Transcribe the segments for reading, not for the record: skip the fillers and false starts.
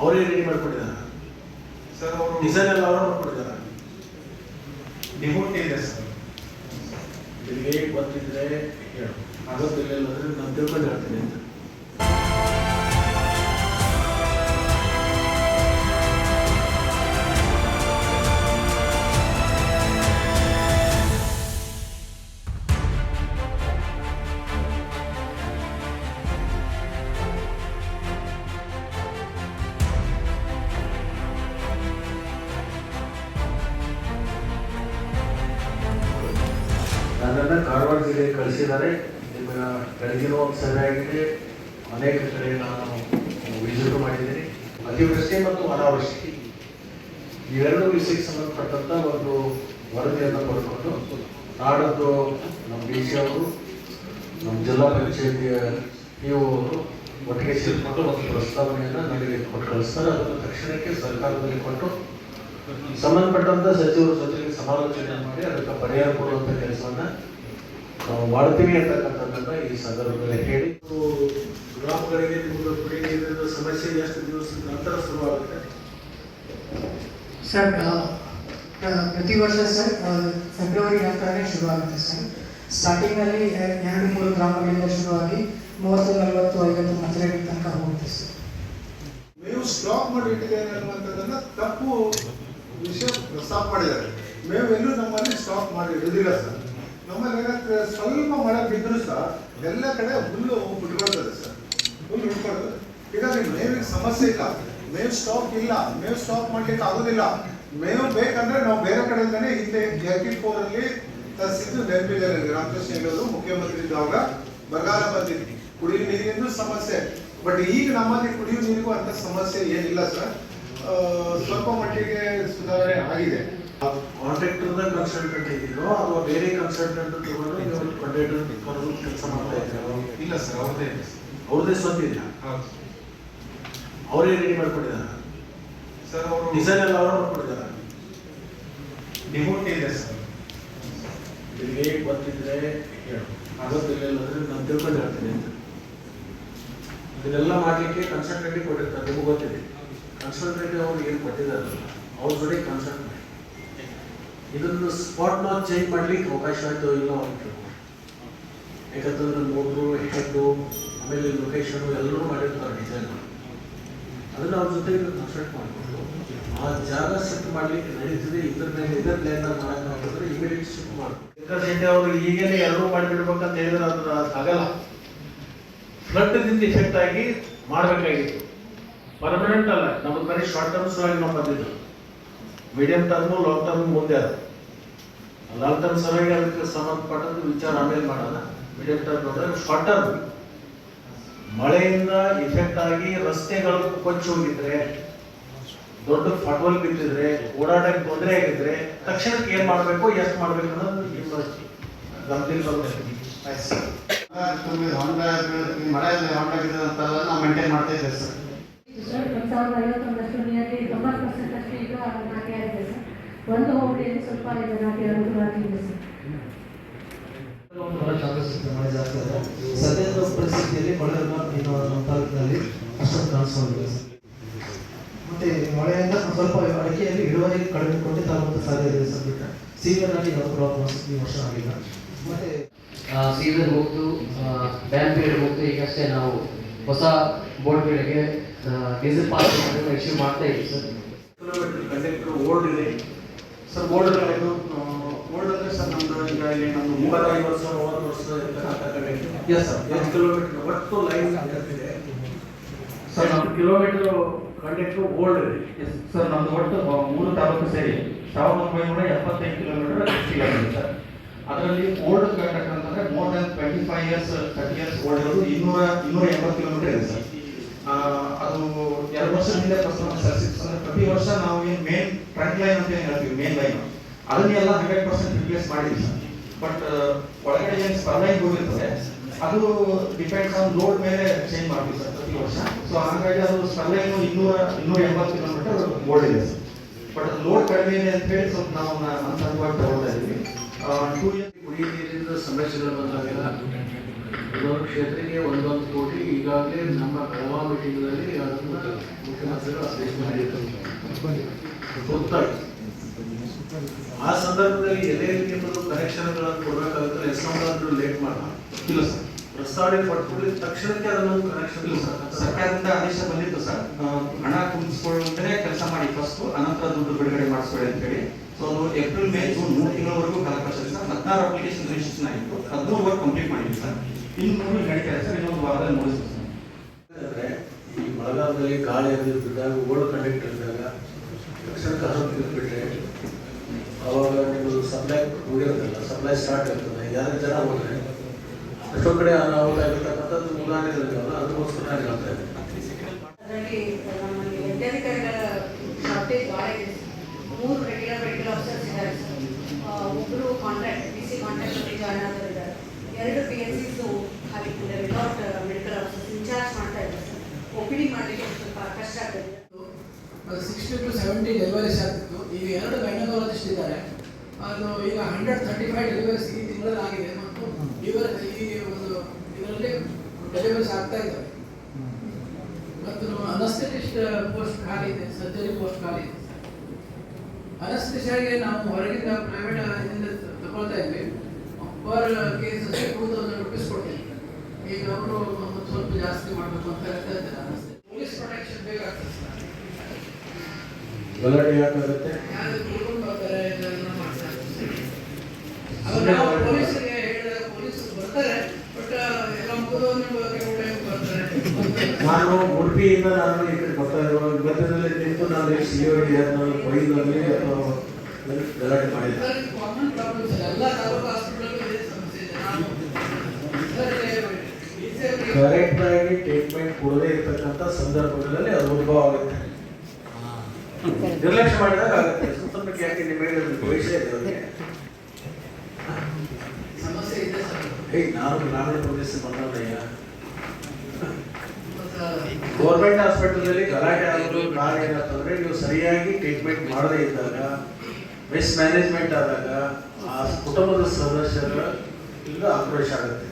ಅವರೇ ready ಮಾಡ್ಕೊಟ್ಟಿದ್ದಾರೆ sir. ಅವರು design ಎಲ್ಲ ಅವರೇ ಮಾಡ್ಕೊಟ್ಟಿದ್ದಾರೆ. ಡಿವೋಟಿ ಇದೆ ಸರ್. ನಿಮಗೆ ಗೊತ್ತಿದ್ರೆ ಹೇಳು, ಆಗೋದಿಲ್ಲ ಅಂದರೆ ನಾನು ತಿಳ್ಕೊಂಡು ಹೇಳ್ತೀನಿ ಅಂತ. ನನ್ನನ್ನು ಕಾರವಾರ ಜಿಲ್ಲೆಗೆ ಕಳಿಸಿದ್ದಾರೆ. ನಿಮ್ಮ ಬೆಳಗಿನ ಒಂದು ಸರ್ವೆ ಆಗಿದೆ, ಅನೇಕ ಕಡೆ ನಾನು ವಿಸಿಟ್ ಮಾಡಿದ್ದೀನಿ. ಅತಿವೃಷ್ಟಿ ಮತ್ತು ಅನಾವೃಷ್ಟಿ ಇವೆರಡೂ ವಿಷಯಕ್ಕೆ ಸಂಬಂಧಪಟ್ಟಂಥ ಒಂದು ವರದಿಯನ್ನು ಪಡ್ಕೊಂಡು ನಾಡದ್ದು ನಮ್ಮ ಡಿ ಸಿ ಅವರು, ನಮ್ಮ ಜಿಲ್ಲಾ ಪಂಚಾಯತಿಯ ಪಿ ಒ ಅವರು ಒಟ್ಟಿಗೆ ಸೇರಿಕೊಂಡು ಒಂದು ಪ್ರಸ್ತಾವನೆಯನ್ನು ನನಗೆ ಕೊಟ್ಟು ಕಳಿಸ್ತಾರೆ. ಅದನ್ನು ತಕ್ಷಣಕ್ಕೆ ಸರ್ಕಾರದಲ್ಲಿ ಕೊಟ್ಟು ಸಂಬಂಧಪಟ್ಟಂಥ ಸಚಿವರ ಜೊತೆಗೆ ಸಮಾಲೋಚನೆ ಮಾಡಿ ಅದಕ್ಕೆ ಪರಿಹಾರ ಕೊಡುವಂಥ ಕೆಲಸವನ್ನು ನಾವು ಮಾಡ್ತೀವಿ ಅಂತಕ್ಕಂಥದ್ದನ್ನು ಈ ಸಂದರ್ಭದಲ್ಲಿ ಹೇಳಿ, ಗ್ರಾಮಗಳಿಗೆ ನಿಮ್ಮದು ಕುಡಿಯ ನೀರಿನ ಸಮಸ್ಯೆ ಎಷ್ಟು ದಿವಸದ ನಂತರ ಶುರುವಾಗುತ್ತೆ ಸರ್? ಪ್ರತಿ ವರ್ಷ ಸರ್ ಫೆಬ್ರವರಿ ನಂತರನೇ ಶುರುವಾಗುತ್ತೆ ಸರ್. ಸ್ಟಾರ್ಟಿಂಗಲ್ಲಿ 2-3 ಗ್ರಾಮಗಳಿಂದ ಶುರುವಾಗಿ 30-40-50 ಮತಗಳ ತನಕ ಹೋಗುತ್ತೆ ಸರ್. ಮೇವು ಸ್ಟಾಕ್ ಮಾಡಿ ಇಟ್ಟಿದ್ದೇನೆ ಅನ್ನುವಂಥದ್ದನ್ನು ತಪ್ಪು ವಿಷಯ ಪ್ರಸ್ತಾಪ ಮಾಡಿದ್ದಾರೆ. ಮೇವು ಎಲ್ಲೂ ನಮ್ಮಲ್ಲಿ ಸ್ಟಾಕ್ ಮಾಡಿ ಇಡುವುದಿಲ್ಲ ಸರ್. ನಮ್ಮಲ್ಲಿ ಏನಾಗ್ತದೆ, ಸ್ವಲ್ಪ ಮಳೆ ಬಿದ್ದರೂ ಸಹ ಎಲ್ಲ ಕಡೆ ಹುಲ್ಲು ಬಿಟ್ಕೊಳ್ತದೆ ಸರ್, ಹುಲ್ಲು ಬಿಟ್ಕೊಳ್ತದೆ. ಹೀಗಾಗಿ ಮೇವಿಗೆ ಸಮಸ್ಯೆ ಇಲ್ಲ, ಮೇವು ಸ್ಟಾಕ್ ಇಲ್ಲ, ಮೇವು ಸ್ಟಾಕ್ ಮಾಡ್ಲಿಕ್ಕೆ ಆಗೋದಿಲ್ಲ. ಮೇವು ಬೇಕಂದ್ರೆ ನಾವು ಬೇರೆ ಕಡೆಯಿಂದನೇ ಹಿಂದೆ 84ರಲ್ಲಿ ತರಿಸಿದ್ದು ನೆನಪಿದೆ. ರಾಮಕೃಷ್ಣ ಹೇಳೋದು ಮುಖ್ಯಮಂತ್ರಿ ಇದ್ದಾಗ ಬರಗಾಲ ಬಂದಿತ್ತು, ಕುಡಿಯುವ ನೀರಿನ ಸಮಸ್ಯೆ. ಬಟ್ ಈಗ ನಮ್ಮಲ್ಲಿ ಕುಡಿಯುವ ನೀರಿಗೂ ಅಂತ ಸಮಸ್ಯೆ ಏನಿಲ್ಲ ಸರ್. ಸ್ವಲ್ಪ ಮಟ್ಟಿಗೆ ಸುಧಾರಣೆ ಆಗಿದೆ. ಕಾಂಟ್ರಾಕ್ಟರ್ನ ಕನ್ಸಲ್ಟೆಂಟ್ ಇದ್ದೀರೋ ಅಥವಾ ಬೇರೆ ಕನ್ಸಲ್ಟೆಂಟ್ ತಗೊಂಡು ನೀವು ಕಾಂಟ್ರಾಕ್ಟರ್ ಕೆಲಸ ಮಾಡ್ತಾ ಇದ್ದೀರೋ? ಇಲ್ಲ ಸರ್, ಅವ್ರದ್ದೇ ಇದೆ. ಅವ್ರದ್ದೇ ಸ್ವಂತ ಇದೆಯಾ? ಅವರೇ ರೆಡಿ ಮಾಡ್ಕೊಟ್ಟಿದ್ದಾರೆ ಸರ್. ಅವರು ಡಿಸೈನ್ ಎಲ್ಲ ಅವರೇ ಮಾಡ್ಕೊಟ್ಟಿದ್ದಾರೆ. ಡಿವೋಟಿ ಇದೆ ಸರ್. ನಿಮಗೆ ಗೊತ್ತಿದ್ರೆ ಹೇಳು, ಆಗೋದಿಲ್ಲ ಅಂದರೆ ನಾನು ತಿಳ್ಕೊಂಡು ಹೇಳ್ತೀನಿ ಅಂತ. ಇದನ್ನೆಲ್ಲ ಮಾಡಲಿಕ್ಕೆ ಕನ್ಸಲ್ಟೆಂಟಿಗೆ ಕೊಟ್ಟಿರ್ತಾರೆ. ನಿಮ್ಗೆ ಗೊತ್ತಿದೆ, ಕನ್ಸಲ್ಟೆಂಟ್ ಅವ್ರು ಏನು ಕೊಟ್ಟಿದ್ದಾರಲ್ಲ ಅವ್ರ ಜೊತೆ ಕನ್ಸಲ್ಟ್ ಮಾಡಿ ಇದನ್ನು ಸ್ಪಾಟ್ನ ಚೇಂಜ್ ಮಾಡ್ಲಿಕ್ಕೆ ಅವಕಾಶ ಆಯಿತು ಇಲ್ಲ ಅಂತ. ಯಾಕಂತಂದ್ರೆ ಮೋಟ್ರು, ಹೆಡ್ಡು, ಆಮೇಲೆ ಲೊಕೇಶನು ಎಲ್ಲರೂ ಮಾಡಿರ್ತಾರೆ ಡಿಸೈನ್. ಅದನ್ನು ಅವ್ರ ಜೊತೆಗೆ ಕನ್ಸಲ್ಟ್ ಮಾಡಿಕೊಂಡು ಆ ಜಾಗ ಶಿಫ್ಟ್ ಮಾಡಲಿಕ್ಕೆ ನಡೀತಿದೆ. ಇದ್ರ ಪ್ಲೇನ್ ಮಾಡೋಕ್ಕಾಗಿದ್ರೆ ಇಮಿಡಿಯೇಟ್ ಶಿಫ್ಟ್ ಮಾಡ್ಕೊಂಡು ಶೆಟ್ಟಿ ಅವರು ಈಗೇನೆ ಎಲ್ಲರೂ ಮಾಡಿಬಿಡ್ಬೇಕಂತ ಹೇಳಿದ್ರೆ ಅದು ಆಗಲ್ಲ. ಫ್ಲಡ್ದಿಂದ ಇಫೆಕ್ಟ್ ಆಗಿ ಮಾಡಬೇಕಾಗಿತ್ತು, ಪರ್ಮನೆಂಟ್ ಅಲ್ಲ. ನಮ್ಮದು ಬರೀ ಶಾರ್ಟ್ ಟರ್ಮ್ ಸಲುವಾಗಿ ನಾವು ಬಂದಿದ್ದು. ಮೀಡಿಯಂ ಟರ್ಮು, ಲಾಂಗ್ ಟರ್ಮ್ ಮುಂದೆ ಅದು. ಲಾಂಗ್ ಟರ್ಮ್ ಸಲುವಾಗಿ ಅದಕ್ಕೆ ಸಂಬಂಧಪಟ್ಟದ್ದು ವಿಚಾರ ಆಮೇಲೆ ಮಾಡೋಣ. ಮೀಡಿಯಂ ಟರ್ಮ್ ಅಂದರೆ ಶಾರ್ಟ್ ಟರ್ಮ್. ಮಳೆಯಿಂದ ಇಫೆಕ್ಟ್ ಆಗಿ ರಸ್ತೆಗಳು ಕೊಚ್ಚಿ ಹೋಗಿದ್ರೆ, ದೊಡ್ಡ ಫಾಟ್ವಲ್ ಬಿದ್ದಿದ್ರೆ, ಓಡಾಟಕ್ಕೆ ತೊಂದರೆ ಆಗಿದ್ರೆ ತಕ್ಷಣಕ್ಕೆ ಏನು ಮಾಡಬೇಕು, ಎಷ್ಟು ಮಾಡಬೇಕು ಅನ್ನೋದು ನಿಮ್ಮ ಗಮನಕ್ಕೆ ಬರಬೇಕು. ನಾವು ಮೇಂಟೈನ್ ಮಾಡ್ತಾ ಇದ್ದೇವೆ ಸರ್. 1051 ನಿಯರ್ಲಿ 90% ಅಷ್ಟು ಈಗ ನಾಟಿ ಆಗಿದೆ ಸರ್. ಒಂದು ಹೋಬಳಿಯಲ್ಲಿ ಸ್ವಲ್ಪ ಇದೆ ನಾಟಿ ಆಗಿದೆ ಸರ್. ಮಳೆ ಜಾಸ್ತಿ ಇದೆ. ಸದ್ಯದ ಪರಿಸ್ಥಿತಿಯಲ್ಲಿ ಮಳೆ ನಮ್ಮ ತಾಲೂಕಿನಲ್ಲಿ ಅಷ್ಟೊಂದು ಕಾಣಿಸ್ಕೊಂಡಿದೆ ಸರ್. ಮತ್ತೆ ಮಳೆಯಿಂದ ಸ್ವಲ್ಪ ಅಡಿಕೆಯಲ್ಲಿ ಇಳುವರಿ ಕಡಿಮೆ ಖಂಡಿತ ಆಗುವಂಥ ಸಾಧ್ಯತೆ ಇದೆ ಸರ್. ಬಿಟ್ಟರೆ ಸೀವಿಯರ್ ಆಗಿ ಯಾವ ಪ್ರಾಬ್ಲಮ್ಸ್ ಈ ವರ್ಷ ಆಗಿಲ್ಲ. ಮತ್ತೆ ಸೀಸನ್ ಮುಗಿದು ಡ್ಯಾಮ್ ಪೀರಿಯಡ್ ಮುಗಿದು ಈಗಷ್ಟೇ ನಾವು ಹೊಸ ಬೋಟ್ಗಳಿಗೆ ಡೀಸೆಲ್ ಪಾಸ್ ಇಶ್ಯೂ ಮಾಡ್ತಾ ಇದ್ದೀವಿ ಸರ್. ಕಿಲೋಮೀಟರ್ ಕಂಡಕ್ಟರ್ ಓಲ್ಡ್ ಇದೆ ಸರ್. ಓಲ್ಡ್ ಓಲ್ಡ್ ಅಂದರೆ ಸರ್ ನಮ್ಮದು ಈಗ ಇಲ್ಲಿ ನಮ್ಮ 35 ವರ್ಷ 30 ವರ್ಷ ಇರ್ತಕ್ಕಂಥ ಕಂಡಕ್ಟರ್. Yes sir. 8 ಕಿಲೋಮೀಟರ್ ಒಟ್ಟು ಲೈನ್ ಇದೆ ಸರ್. ನಮ್ಮ ಕಿಲೋಮೀಟರ್ ಕಂಡಕ್ಟರ್ ಓಲ್ಡ್ ಇದೆ. Yes sir. ನಮ್ಮದು ಒಟ್ಟು 3 ತಾಲೂಕು ಸೇರಿ 1975 ಕಿಲೋಮೀಟರ್ ಆಗಿದೆ ಸರ್. ಅದರಲ್ಲಿ ಓಲ್ಡ್ ಕಂಡಕ್ಟರ್ ಅಂತಂದ್ರೆ more than 25 years 30 years old ಇರೋದು 280 ಕಿಲೋಮೀಟರ್ ಇದೆ ಸರ್. ಅದು 2 ವರ್ಷ ಹಿಂದೆ ಸರ್ವಿಸ್ ಅಂದ್ರೆ ಪ್ರತಿ ವರ್ಷ ನಾವು ಏನು ಮೇನ್ ಫ್ರಂಟ್ ಲೈನ್ ಅಂತ ಏನು ಹೇಳ್ತೀವಿ, ಮೇನ್ ಲೈನ್, ಅದನ್ನೆಲ್ಲ 100% ರಿಪ್ಲೇಸ್ ಮಾಡಿದ್ವಿ ಸರ್. ಬಟ್ ಒಳಗಡೆ ಏನು ಸ್ಪರ್ ಲೈನ್ ಹೋಗಿರ್ತದೆ ಅದು ಡಿಪೆಂಡ್ಸ್ ಆನ್ ಲೋಡ್ ಮೇಲೆ ಚೇಂಜ್ ಮಾಡ್ತೀವಿ ಸರ್ ಪ್ರತಿ ವರ್ಷ. ಸೊ ಹಾಗಾಗಿ ಅದು ಸ್ಪರ್ ಲೈನ್ 280 ಕಿಲೋಮೀಟರ್ ಓಲ್ಡ್ ಇದೆ ಸರ್. ಬಟ್ ಲೋಡ್ ಕಡಿಮೆ ಇದೆ ಅಂತ ಹೇಳಿ ಸ್ವಲ್ಪ ನಾವು ಹಂತವಾಗಿ ತಗೊಳ್ತಾ ಇದ್ದೀವಿ. 2 ಇಯರ್ಸ್ ಕುಡಿಯ ನೀರಿನ ಸಮಸ್ಯೆಗಳು ಬಂದಾಗ ಒಂದೊಂದು ಕ್ಷೇತ್ರಕ್ಕೆ 1 ಕೋಟಿ ಈಗಾಗಲೇ ನಮ್ಮ ಬೆಳಗಾವಿ ಮೀಟಿಂಗ್ನಲ್ಲಿ ಅದನ್ನು ಮುಖ್ಯಮಂತ್ರಿಗಳು ಆದೇಶ ಮಾಡಿದ್ದಾರೆ. ಗೊತ್ತಾಯ್ತು. ಆ ಸಂದರ್ಭದಲ್ಲಿ ಎಲ್ಲೆಲ್ಲಿ ನಿಮ್ಮದು ಕನೆಕ್ಷನ್ಗಳನ್ನು ಕೊಡಬೇಕಾಗುತ್ತೆ ಎಸ್ಕಾಂಗಳನ್ನು ಲೇಟ್ ಮಾಡ ಇಲ್ಲ ಸರ್, ಪ್ರಸ್ತಾವನೆ ಪಡ್ಕೊಳ್ಳಿ ತಕ್ಷಣಕ್ಕೆ ಅದನ್ನೊಂದು ಕನೆಕ್ಷನ್ ಇಲ್ಲ ಸರ್, ಸರ್ಕಾರದಿಂದ ಆದೇಶ ಬಂದಿತ್ತು ಸರ್, ಹಣ ತುಂಬಿಸ್ಕೊಳ್ಳೋದ್ರೆ ಕೆಲಸ ಮಾಡಿ ಫಸ್ಟ್, ಅನಂತರ ದುಡ್ಡು ಬಿಡುಗಡೆ ಮಾಡಿಸ್ಕೊಳ್ಳಿ ಅಂತ ಹೇಳಿ. ಸೊ ಅದು ಏಪ್ರಿಲ್ ಮೇ ಜೂನ್ 3 ತಿಂಗಳವರೆಗೂ ಕಾಲಕರ್ಷ ಸರ್. 16 ಅಪ್ಲಿಕೇಶನ್ ರಿಜಿಸ್ಟ್ರೇಷನ್ ಆಗಿತ್ತು, 13 ವರ್ಕ್ ಕಂಪ್ಲೀಟ್ ಮಾಡಿದ್ವಿ ಸರ್. ಇನ್ನು 3 ನಡೀತಾ ಇದೆ ಸರ್, ಇನ್ನೊಂದು ವಾರದಲ್ಲಿ ಮುಗಿಸ್ತೀವಿ ಸರ್. ಅಂದರೆ ಈ ಮಳೆಗಾಲದಲ್ಲಿ ಗಾಳಿ ಬಿದ್ದಾಗ ಓಲ್ಡ್ ಕಂಡಕ್ಟರ್ ಇದ್ದಾಗ ತಕ್ಷಣಕ್ಕೆ ಹರಿದು ಬಿಟ್ಟರೆ ಅವಾಗ ನಿಮ್ಮದು ಸಪ್ಲೈ ಹೋಗಿರೋದಿಲ್ಲ, ಸಪ್ಲೈ ಸ್ಟಾರ್ಟ್ ಆಗ್ತದೆ. 2 ಜನ ಹೋದರೆ ಎಷ್ಟೊಂದು ಕಡೆ ಅನಾಹುತ ಆಗಿರ್ತಕ್ಕಂಥದ್ದು ಉದಾಹರಣೆಗಳಿದ್ದಾವಲ್ಲ, ಅದಕ್ಕೋಸ್ಕರ ನಾನು ಹೇಳ್ತಾ ಇದ್ದೀನಿ. ಅದರಲ್ಲಿ ನಮ್ಮಲ್ಲಿ ವೈದ್ಯಾಧಿಕಾರಿಗಳ ಶಾರ್ಟೇಜ್ ಭಾಳ ಇದೆ. 3 ರೆಗ್ಯುಲರ್ ಮೆಡಿಕಲ್ ಆಫೀಸರ್ಸ್ ಇದ್ದಾರೆ ಸರ್. ಒಬ್ಬರು ಕಾಂಟ್ರಾಕ್ಟ್ PC ಕಾಂಟ್ರಾಕ್ಟ್ ಜಾಯ್ನ್ ಆಗಿದ್ದಾರೆ. 2 PHCs ಖಾಲಿ ಇದೆ. ವಿತೌಟ್ ಮೆಡಿಕಲ್ ಆಫೀಸರ್ಸ್ ಇನ್ಚಾರ್ಜ್ ಮಾಡ್ತಾ ಇದ್ದಾರೆ ಸರ್. OPD ಮಾಡಲಿಕ್ಕೆ ಸ್ವಲ್ಪ ಕಷ್ಟ ಆಗ್ತದೆ. 60 to 70 ಡೆಲಿವರೀಸ್ ಆಗ್ತಿತ್ತು. ಈಗ 2 ಗೈನಕಾಲಜಿಸ್ಟ್ ಇದ್ದಾರೆ. ಅದು ಈಗ 135 ಡೆಲಿವರೀಸ್ ಈ ತಿಂಗಳಲ್ಲಿ ಆಗಿದೆ ಮತ್ತು ಈ ಒಂದು ಇದರಲ್ಲಿ ಡೆಲಿವರೀಸ್ ಆಗ್ತಾ ಇದ್ದಾವೆ. ಮತ್ತು ಅನಸ್ಥೆಟಿಸ್ಟ್ ಪೋಸ್ಟ್ ಖಾಲಿ ಇದೆ, ಸರ್ಜರಿ ಪೋಸ್ಟ್ ಖಾಲಿ ಇದೆ. ಅನಸ್ಥೆಟಿಸ್ಟ್ಗೆ ನಾವು ಹೊರಗಿಂದ ಪ್ರೈವೇಟ್ ಇಂದ ತಗೊಳ್ತಾ ಇದ್ವಿ. ಪರ್ ಕೇಸ್ 2000 ರೂಪೀಸ್ ಕೊಡ್ತೀವಿ. ಈಗ ಅವರು ಸ್ವಲ್ಪ ಜಾಸ್ತಿ ಮಾಡಬೇಕು ಅಂತ ಹೇಳ್ತಾ ಇದ್ದಾರೆ. ಪೊಲೀಸ್ ಪ್ರೊಟೆಕ್ಷನ್ ಬೇಕಾಗ್ತದೆ ಸರ್. ಗಲಾಟೆ ಯಾಕಾಗುತ್ತೆ? ಯಾರು ತಿಳ್ಕೊಂಡು ಬರ್ತಾರೆ, ಇದನ್ನ ಮಾಡ್ತಾರೆ. ಅವಾಗ ನಾವು ಪೊಲೀಸರಿಗೆ ಹೇಳಿದಾಗ ಪೊಲೀಸರು ಬರ್ತಾರೆ, ಬಟ್ ಎಲ್ಲ ಮುಗಿದವನ್ನ ಬರ್ತಾರೆ. ನಾನು ಉಡುಪಿಯಿಂದ ನಾನು ಈ ಕಡೆ ಬರ್ತಾ ಇರುವ ಮಧ್ಯದಲ್ಲಿ ನಿಂತು ನಾನು COD ನಾನು ಬೈದಲ್ಲಿ ಅಥವಾ ಗಲಾಟೆ ಮಾಡಿದ್ದೆ. ಕಾಮನ್ ಪ್ರಾಬ್ಲಮ್ಸ್ ಎಲ್ಲ ತಾಲೂಕು ಹಾಸ್ಪಿಟಲ್ ಇದೇ ಸಮಸ್ಯೆ ಇದೆ. ಕರೆಕ್ಟ್ ಆಗಿ ಟ್ರೀಟ್ಮೆಂಟ್ ಕೊಡದೇ ಇರ್ತಕ್ಕಂಥ ಸಂದರ್ಭಗಳಲ್ಲಿ ಅದು ಉದ್ಭವ ಆಗುತ್ತೆ. ನಿರ್ಲಕ್ಷ್ಯ ಮಾಡಿದಾಗ ಆಗುತ್ತೆ. ಸುತ್ತಮುತ್ತ ಯಾಕೆ ನಿಮಗೆ ಭವಿಷ್ಯ ಇದೆ ಅವರಿಗೆ. ಸಮಸ್ಯೆ ಇದೆ ಸರ್. ನಾನು ಗ್ರಾಮೀಣ ಪ್ರದೇಶ ಬಂದವಯ್ಯ. ಗೌರ್ಮೆಂಟ್ ಹಾಸ್ಪಿಟಲ್ ಗಲಾಟೆ ಆಗೋದು ಕಾರಣ ಏನಂತಂದ್ರೆ ನೀವು ಸರಿಯಾಗಿ ಟ್ರೀಟ್ಮೆಂಟ್ ಮಾಡದೇ ಇದ್ದಾಗ, ಮಿಸ್ ಮ್ಯಾನೇಜ್ಮೆಂಟ್ ಆದಾಗ ಆ ಕುಟುಂಬದ ಸದಸ್ಯರ ಇಲ್ಲ ಆಕ್ರೋಶ ಆಗುತ್ತೆ.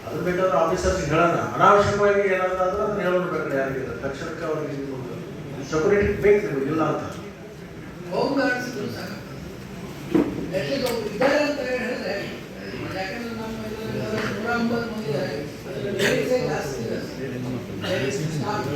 ಅದ್ರ ಬೇಕಾದ್ರೆ ಆಫೀಸರ್ಸ್ ಹೇಳೋಣ, ಅನಾವಶ್ಯಕವಾಗಿ ಏನಾದ್ರು ಆದ್ರೆ ಅದನ್ನ ಹೇಳೋಣ ಬೇಕಾದ್ರೆ ಯಾರಿಗಿಲ್ಲ, ತಕ್ಷಣಕ್ಕೆ ಅವ್ರಿಗೆ ಸೆಕ್ಯೂರಿಟಿ ಬೇಕು ನಿಮಗೆ ಇಲ್ಲ ಅಂತ. ಹೋಮ್ ಗಾರ್ಡ್ಸ್ ಸಾಕು ಇದ್ದಾರೆ ಅಂತ ಹೇಳಿದ್ರೆ, ಯಾಕಂದ್ರೆ ನಮ್ಮ ಇದರಲ್ಲಿ 109 ಮಂದಿ ಇದ್ದಾರೆ. ಅದರಲ್ಲಿ ಲೇಡೀಸೇ ಜಾಸ್ತಿ ಇದೆ. ಸ್ಟಾಫ್